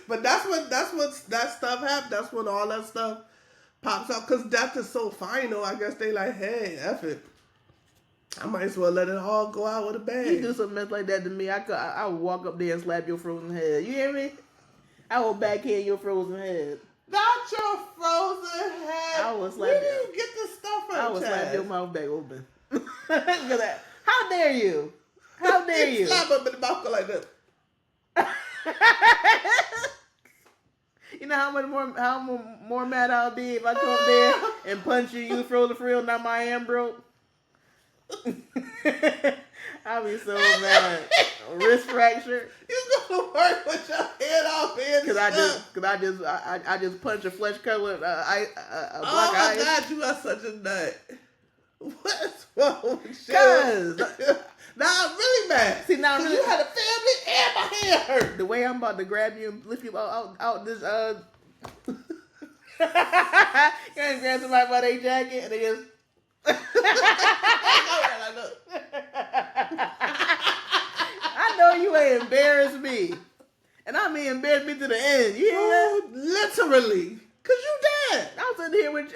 But that's what that stuff happens. That's when all that stuff pops up. Because death is so final. I guess they like, hey, F it. I might as well let it all go out with a bang. You do something mess like that to me, I would walk up there and slap your frozen head. You hear me? I will backhand your frozen head. Not your frozen head. I will slap. Where do you get this stuff from? I will slap your mouth back open. How dare you? How dare you? Slap him in the mouth like this. You know how more mad I'll be if I come up there and punch you. You throw the frill, now my hand broke. I'll be so mad. Wrist fracture. You go to work with your head off in. Cause I just punched a flesh colored black eye. Oh my ice. God, you are such a nut. What's wrong with you? Now I'm really mad. See, now you had a family and my hand hurt. The way I'm about to grab you and lift you out this you ain't grab somebody by their jacket and they just I know you ain't embarrassed me. And I mean embarrassed me to the end. You hear that? Literally. Cause you dead. I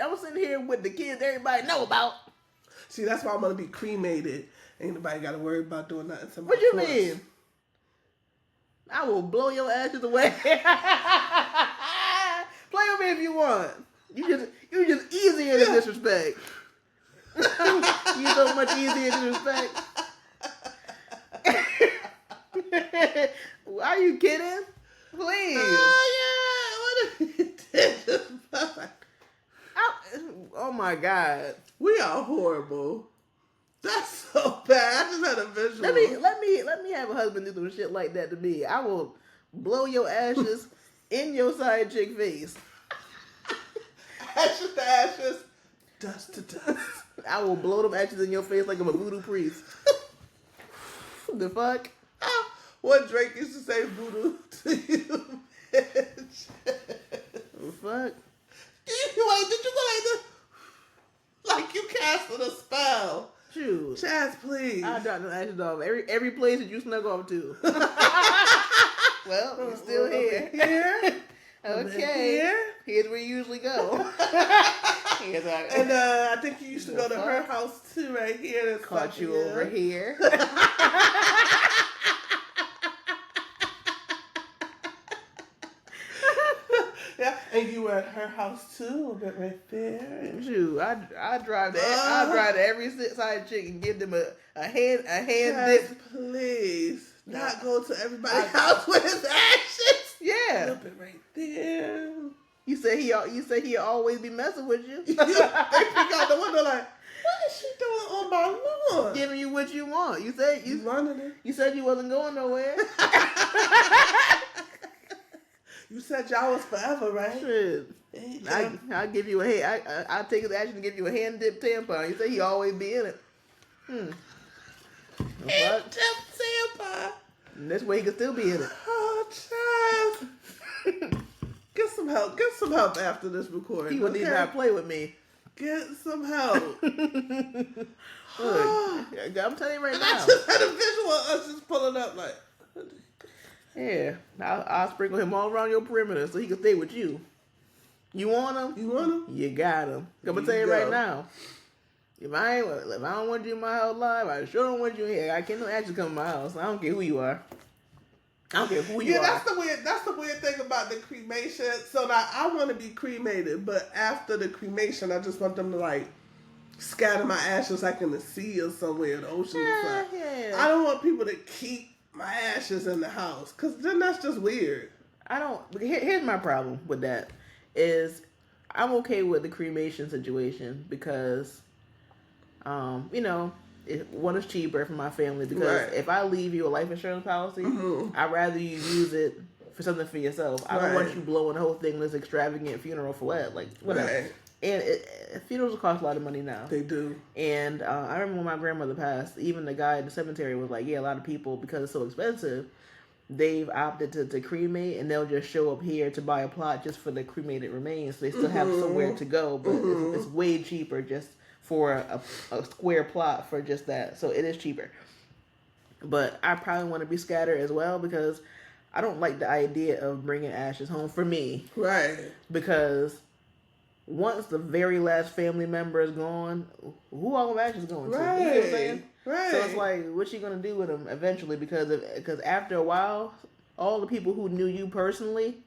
was sitting here with the kids everybody know about. See, that's why I'm gonna be cremated. Ain't nobody gotta worry about doing nothing to my What you corpse. mean? I will blow your ashes away. Play with me if you want. You just easier than disrespect. You so much easier than disrespect. Are you kidding? Please. Oh yeah. What if you did? Oh my God. We are horrible. That's so bad. I just had a visual. Let me have a husband do some shit like that to me. I will blow your ashes in your side chick face. Ashes to ashes, dust to dust. I will blow them ashes in your face like I'm a voodoo priest. The fuck? What Drake used to say voodoo to you, bitch. The fuck? Did you go like this? Like you casted a spell. Shoot. Chaz, please. I dropped the ashes off every place that you snuck off to. Well, you're still here. Here? Okay. Here's where you usually go. And I think you used to go to her house too, right here. Caught you over here. Yeah, and you were at her house too, a bit right there. Shoot, I drive to every side chick and give them a hand Yes, dip. Please, not go to everybody's house with his ashes. Yeah, A bit right there. You said he always be messing with you. They peek out the window like, what is she doing on my lawn? Giving you what you want. You said you running it. You said you wasn't going nowhere. You said y'all was forever, right? Shit. I'll give you I'll take his action to give you a hand dip tampon. You say he always be in it. Hand dip tampon. And this way he can still be in it. Oh, child. Get some help. Get some help after this recording. He wouldn't even have to play with me. Get some help. Look, I'm telling you right now. I just had a visual of us just pulling up like. Yeah, I'll sprinkle him all around your perimeter so he can stay with you. You want him? You want him? You got him. I'm gonna tell you right now. If I don't want you in my house live, I sure don't want you in here. I can't actually come to my house. I don't care who you are. I don't care who you are. Yeah, that's the weird thing about the cremation. So now I want to be cremated, but after the cremation, I just want them to like scatter my ashes like in the sea or somewhere in the ocean. Yeah. I don't want people to keep my ashes in the house because then that's just weird. Here's my problem with that is I'm okay with the cremation situation because, one is cheaper for my family because if I leave you a life insurance policy, I'd rather you use it for something for yourself. I don't want you blowing the whole thing this extravagant funeral for what? Like, whatever. Right. And funerals cost a lot of money now. They do. And I remember when my grandmother passed, even the guy at the cemetery was like, yeah, a lot of people, because it's so expensive, they've opted to cremate, and they'll just show up here to buy a plot just for the cremated remains. So they still have somewhere to go, but it's way cheaper just for a square plot for just that. So it is cheaper. But I probably want to be scattered as well because I don't like the idea of bringing ashes home for me. Right. Because once the very last family member is gone, who all the ashes going to? Right. You know what I'm saying? Right. So it's like, what's she gonna do with them eventually? Because after a while, all the people who knew you personally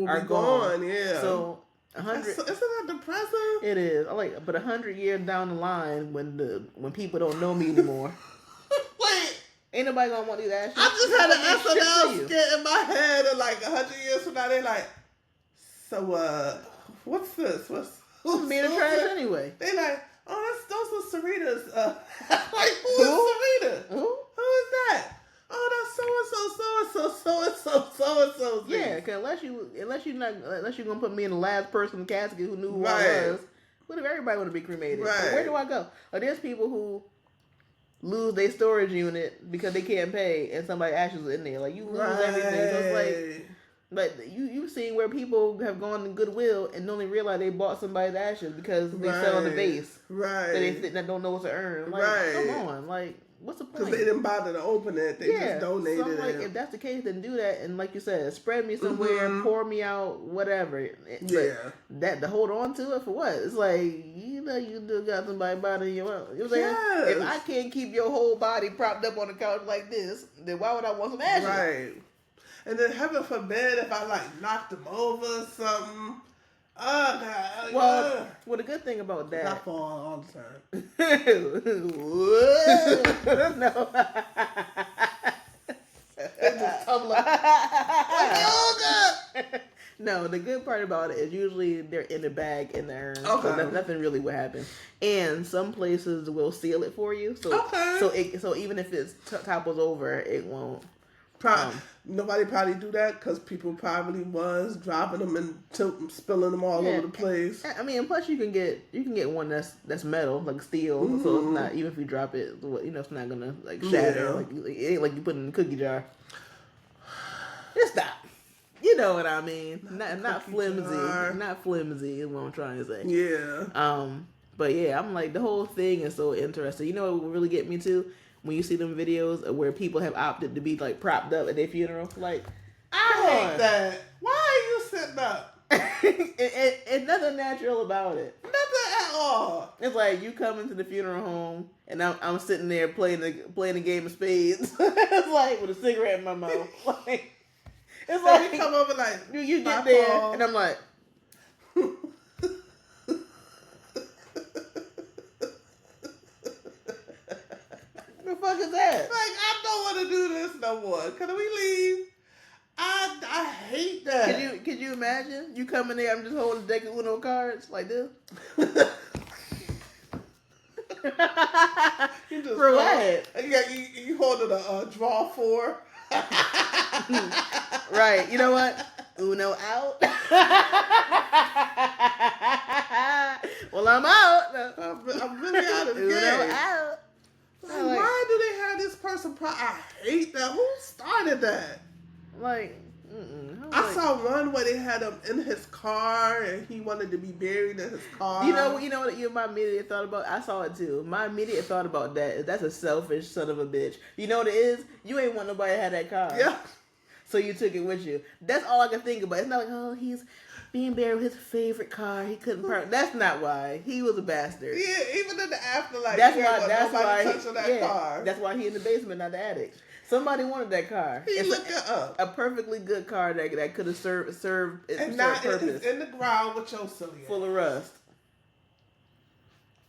are gone. Yeah. So 100. Isn't that depressing? It is. But 100 years down the line, when people don't know me anymore, wait, ain't nobody gonna want these ashes. I just had an SNL skit in my head, and like 100 years from now, they like, so what's this? What's being a trash anyway? They like, oh, those are Sarita's. Like, who is Sarita? Who is that? Oh, that's so-and-so. Yeah, because unless you're gonna put me in the last person in the casket who knew who I was. What if everybody want to be cremated? Right. But where do I go? There's people who lose their storage unit because they can't pay, and somebody ashes in there. Like, you lose everything. So it's like. But you've seen where people have gone to Goodwill and only realize they bought somebody's ashes because they sell on the base. Right. That don't know what to earn. Like, come on. Like, what's the point? Because they didn't bother to open it. They just donated so like, if that's the case, then do that. And like you said, spread me somewhere, pour me out, whatever. But to hold on to it for what? It's like, you do got somebody bothering you. You know what I'm saying? Yes. If I can't keep your whole body propped up on the couch like this, then why would I want some ashes? Right. And then heaven forbid if I like knocked them over or something. Oh God. Well, the good thing about that. I fall all the time. No. No, the good part about it is usually they're in the bag in the urn. Okay. So nothing really will happen. And some places will seal it for you. So so even if it topples over, it won't. Nobody probably do that because people probably was dropping them and spilling them all over the place. I mean, plus you can get one that's metal, like steel, so it's not, even if you drop it, it's not gonna like shatter. Like it ain't like you put it in a cookie jar. Just stop. You know what I mean? Not flimsy. Not flimsy is what I'm trying to say. Yeah. But yeah, I'm like, the whole thing is so interesting. You know what will really get me too? When you see them videos of where people have opted to be like propped up at their funeral, like, I hate that. Why are you sitting up? It's nothing natural about it. Nothing at all. It's like you come into the funeral home and I'm sitting there playing a game of spades. It's like with a cigarette in my mouth. Like, it's like you come over like you get there and I'm like. The fuck is that? Like, I don't want to do this no more. Can we leave? I hate that. Could you imagine? You come in there, I'm just holding a deck of Uno cards like this. You just for what? You holding a draw 4. Right. You know what? Uno out. Well, I'm out. I'm really out of the Uno game. out. Like, why do they have this person? I hate that. Who started that? Like, I saw one where they had him in his car and he wanted to be buried in his car. You know what my immediate thought about? I saw it too. My immediate thought about that is that's a selfish son of a bitch. You know what it is? You ain't want nobody to have that car. Yeah. So you took it with you. That's all I can think about. It's not like, oh, he's being buried with his favorite car. He couldn't park. That's not why. He was a bastard. Yeah, even in the afterlife. That's why. Car. That's why he in the basement, not the attic. Somebody wanted that car. He looked it up. A perfectly good car that could have served its purpose. It's in the ground with your silly full of rust.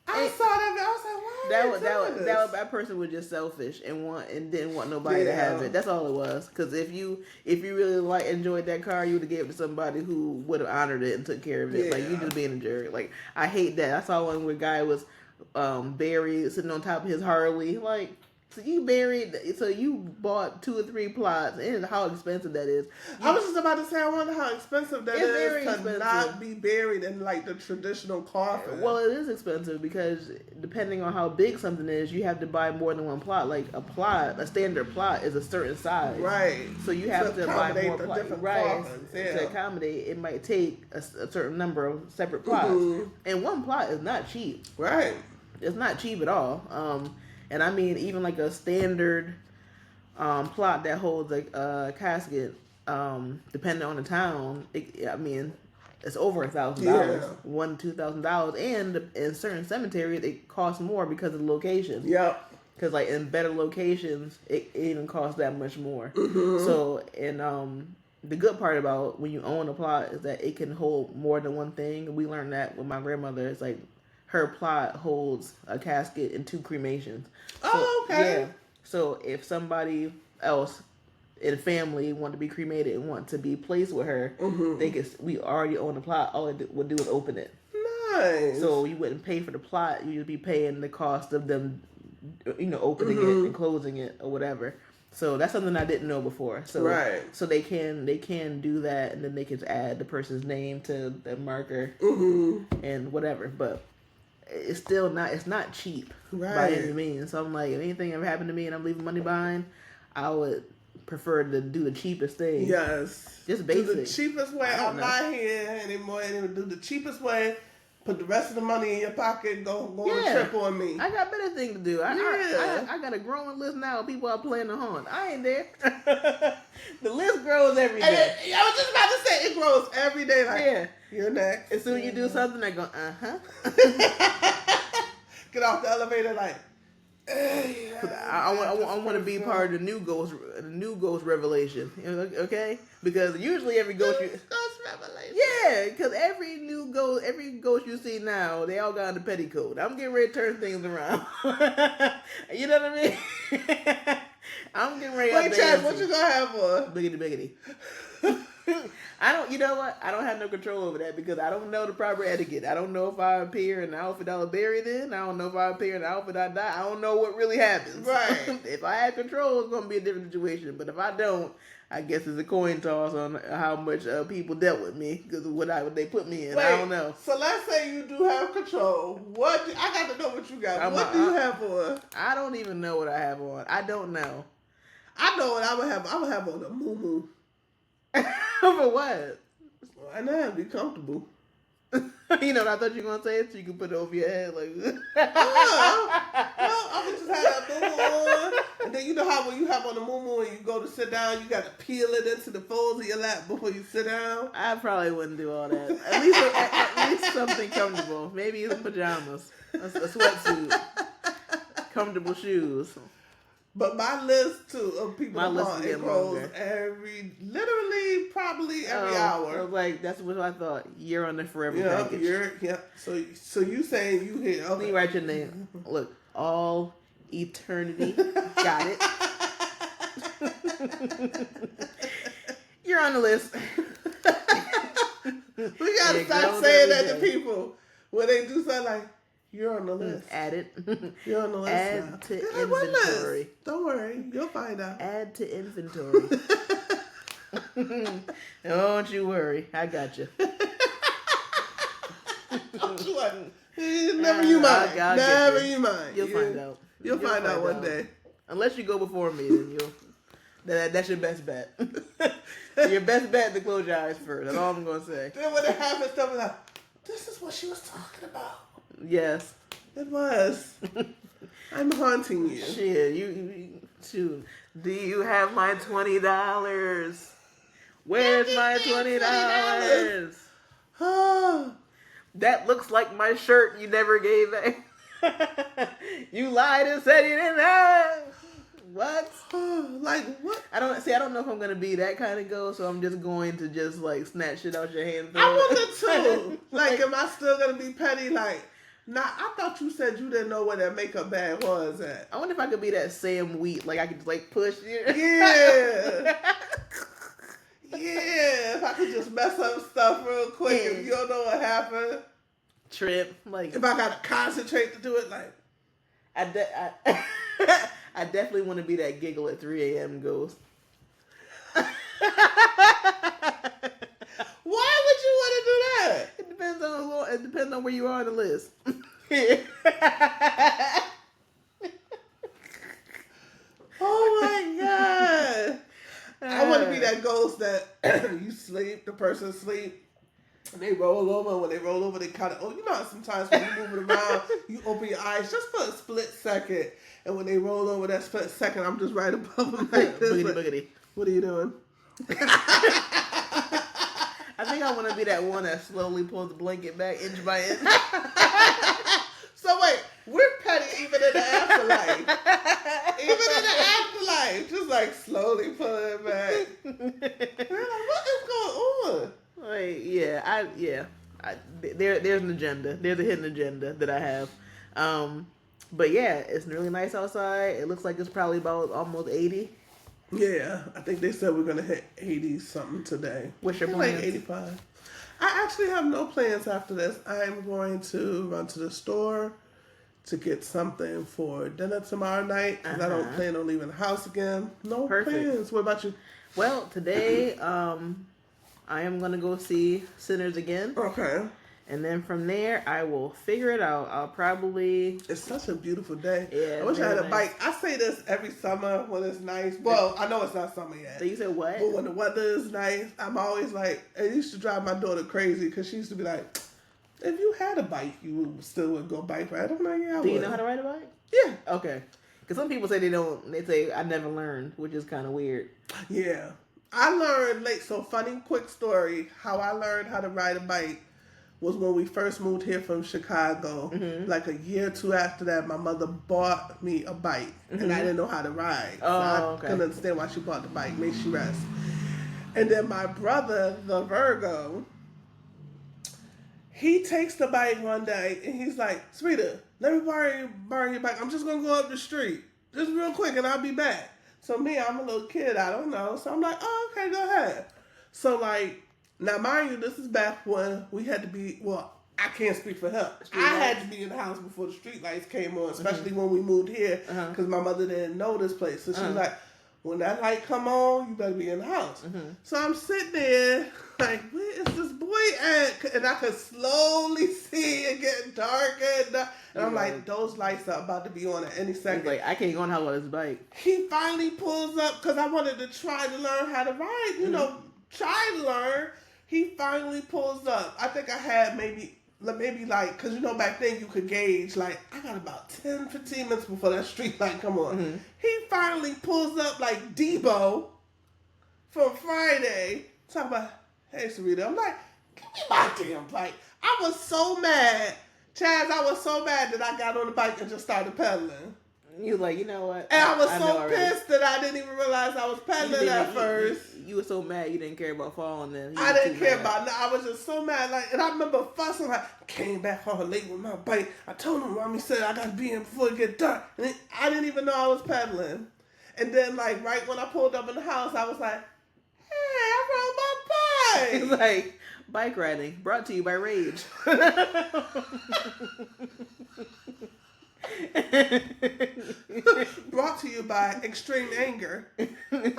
I saw that. I was like, why? That person was just selfish and didn't want nobody to have it. That's all it was. Because if you really enjoyed that car, you would have gave it to somebody who would have honored it and took care of it. Yeah. Like, you just being a jerk. Like, I hate that. I saw one where a guy was buried sitting on top of his Harley. Like, so you bought 2 or 3 plots, and how expensive that is. I was just about to say, I wonder how expensive that is to expensive. Not be buried in like the traditional coffin. Well, it is expensive because depending on how big something is, you have to buy more than one plot. Like a standard plot is a certain size, right? So you have to buy more plots, right? To accommodate, it might take a certain number of separate plots, and one plot is not cheap, right? It's not cheap at all. And I mean, even like a standard plot that holds a casket, depending on the town, it's over $1,000, $1,000 to $2,000, and in certain cemeteries it costs more because of the location. Yep. Because like in better locations, it even costs that much more. Mm-hmm. So, and the good part about when you own a plot is that it can hold more than one thing. We learned that with my grandmother. It's like her plot holds a casket and 2 cremations. Oh, okay. Yeah. So if somebody else in the family want to be cremated and want to be placed with her, we already own the plot. All it would do is open it. Nice. So you wouldn't pay for the plot. You'd be paying the cost of them, opening it and closing it or whatever. So that's something I didn't know before. So right. So they can do that, and then they can add the person's name to the marker and whatever. But it's still not. It's not cheap by any means. So I'm like, if anything ever happened to me and I'm leaving money behind, I would prefer to do the cheapest thing. Yes, just basic. Do the cheapest way. I'm not here anymore. And do the cheapest way. Put the rest of the money in your pocket. Go on a trip on me. I got better things to do. I got a growing list now of people I plan to haunt. I ain't there. The list grows every day. I was just about to say it grows every day. Like, you're next. As soon as you do something, I go, Get off the elevator like. I want to be part of the new ghost revelation. Okay, because usually every ghost revelation. Yeah, because every ghost you see now, they all got on the petticoat. I'm getting ready to turn things around. You know what I mean? I'm getting ready. Wait, Chad, what you gonna have for? Biggity. You know what? I don't have no control over that because I don't know the proper etiquette. I don't know if I appear in the outfit I was buried in. I don't know if I appear in the outfit I die. I don't know what really happens. Right. If I had control, it's going to be a different situation. But if I don't, I guess it's a coin toss on how much people dealt with me because of what they put me in. Wait, I don't know. So let's say you do have control. I got to know what you got. What do you have on? I don't even know what I have on. I don't know. I know what I would have. I would have on a moo-moo. For what? Why not? Be comfortable. You know what I thought you were going to say? So you can put it over your head. Like, no, I would just have that moo-moo on. And then you know how when you have on the moo-moo and you go to sit down, you got to peel it into the folds of your lap before you sit down? I probably wouldn't do all that. At least something comfortable. Maybe some pajamas. A sweatsuit. Comfortable shoes. But my list too of people it grows probably every hour. I was like, that's what I thought. You're on the forever package. So you saying you here? Okay. Let me write your name. Look, all eternity. Got it. You're on the list. We gotta stop saying that to people when they do something like, "You're on the list." Add it. You're on the list. Add now. to inventory. Don't worry, you'll find out. Add to inventory. Don't you worry, I got you. Don't you worry. Never you mind. Never you mind. You'll find out. You'll find out one day. Unless you go before me, then you'll. That's your best bet. Your best bet to close your eyes first. That's all I'm gonna say. Then when it happens, stuff like, this is what she was talking about. Yes, it was. I'm haunting you. Shit, you. Shoot. Do you have my $20? Where's my $20? Oh, that looks like my shirt you never gave back. You lied and said you didn't have. What? Like what? I don't know if I'm gonna be that kind of girl, so I'm just going to just like snatch shit out your hand. I wonder too. Like, am I still gonna be petty? Like, nah. I thought you said you didn't know where that makeup bag was at. I wonder if I could be that Sam Wheat. Like I could like push you. Yeah. Yeah. If I could just mess up stuff real quick, and you don't know what happened. Trip. Like if I gotta concentrate to do it, like I definitely want to be that giggle at 3 a.m. ghost. Why would you want to do that? It depends on where you are on the list. Oh my god! I want to be that ghost that you sleep, the person sleep. And they roll over. When they roll over, they kind of, you know how sometimes when you're moving around, you open your eyes just for a split second. And when they roll over that split second, I'm just right above them like this. Boogity, boogity. What are you doing? I think I want to be that one that slowly pulls the blanket back inch by inch. So wait, we're petty even in the afterlife. Even in the afterlife. Just like slowly pulling it back. We're like, what is going on? Like, there's an agenda. There's a hidden agenda that I have. But yeah, it's really nice outside. It looks like it's probably about almost 80. Yeah, I think they said we're gonna hit 80 something today. What's your plan? Like 85. I actually have no plans after this. I'm going to run to the store to get something for dinner tomorrow night because I don't plan on leaving the house again. No plans. What about you? Well, today, I am going to go see Sinners again. Okay. And then from there, I will figure it out. I'll probably... It's such a beautiful day. Yeah, I wish I had a bike. I say this every summer when it's nice. Well, I know it's not summer yet. So you said what? But when the weather is nice, I'm always like... It used to drive my daughter crazy because she used to be like, if you had a bike, you still would go bike ride. I'm like, yeah, I would. Do you know how to ride a bike? Yeah. Okay. Because some people say they don't. They say, I never learned, which is kind of weird. Yeah. I learned late. So funny, quick story. How I learned how to ride a bike was when we first moved here from Chicago. Mm-hmm. Like a year or two after that, my mother bought me a bike. Mm-hmm. And I didn't know how to ride. Oh, I couldn't understand why she bought the bike. May she rest. And then my brother, the Virgo, he takes the bike one day and he's like, Sweetie, let me borrow your bike. I'm just going to go up the street. Just real quick and I'll be back. So me, I'm a little kid. I don't know. So I'm like, oh, okay, go ahead. So like, now mind you, this is back when we had to be, well, I can't speak for her. I had to be in the house before the street lights came on, especially when we moved here because my mother didn't know this place. So she was like, when that light come on, you better be in the house. Mm-hmm. So I'm sitting there like, where is this boy at? And I could slowly see it getting darker. And I'm like, those lights are about to be on at any second. He's like, I can't go on how on this bike. He finally pulls up because I wanted to try to learn how to ride, you know, try to learn. He finally pulls up. I think I had maybe like, because you know back then you could gauge, like, I got about 10, 15 minutes before that street light come on. Mm-hmm. He finally pulls up like Debo from Friday. Talking about, hey, Sarita. I'm like, give me my damn bike. I was so mad. Chaz, I was so mad that I got on the bike and just started pedaling. You were like, you know what? And I was so pissed that I didn't even realize I was pedaling at first. You were so mad you didn't care about falling then. I didn't care about it. I was just so mad. Like, and I remember fussing. Like, I came back home late with my bike. I told him, Mommy said I got to be in before it get dark. And I didn't even know I was pedaling. And then, like, right when I pulled up in the house, I was like, hey, I Right. It's like bike riding brought to you by Rage. Brought to you by Extreme Anger. I'm like, I was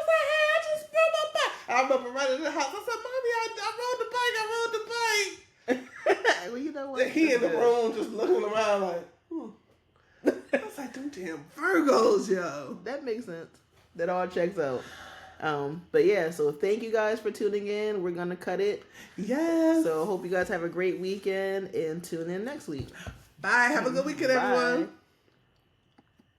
like, hey, I just rode my bike. I remember running in the house. I said, Mommy, I rode the bike. Well, you know what? He in the room just looking around like, I was like, them damn Virgos, yo. That makes sense. That all checks out. But yeah, so thank you guys for tuning in. We're gonna cut it. Yes. So hope you guys have a great weekend and tune in next week. Bye. Have a good weekend, everyone.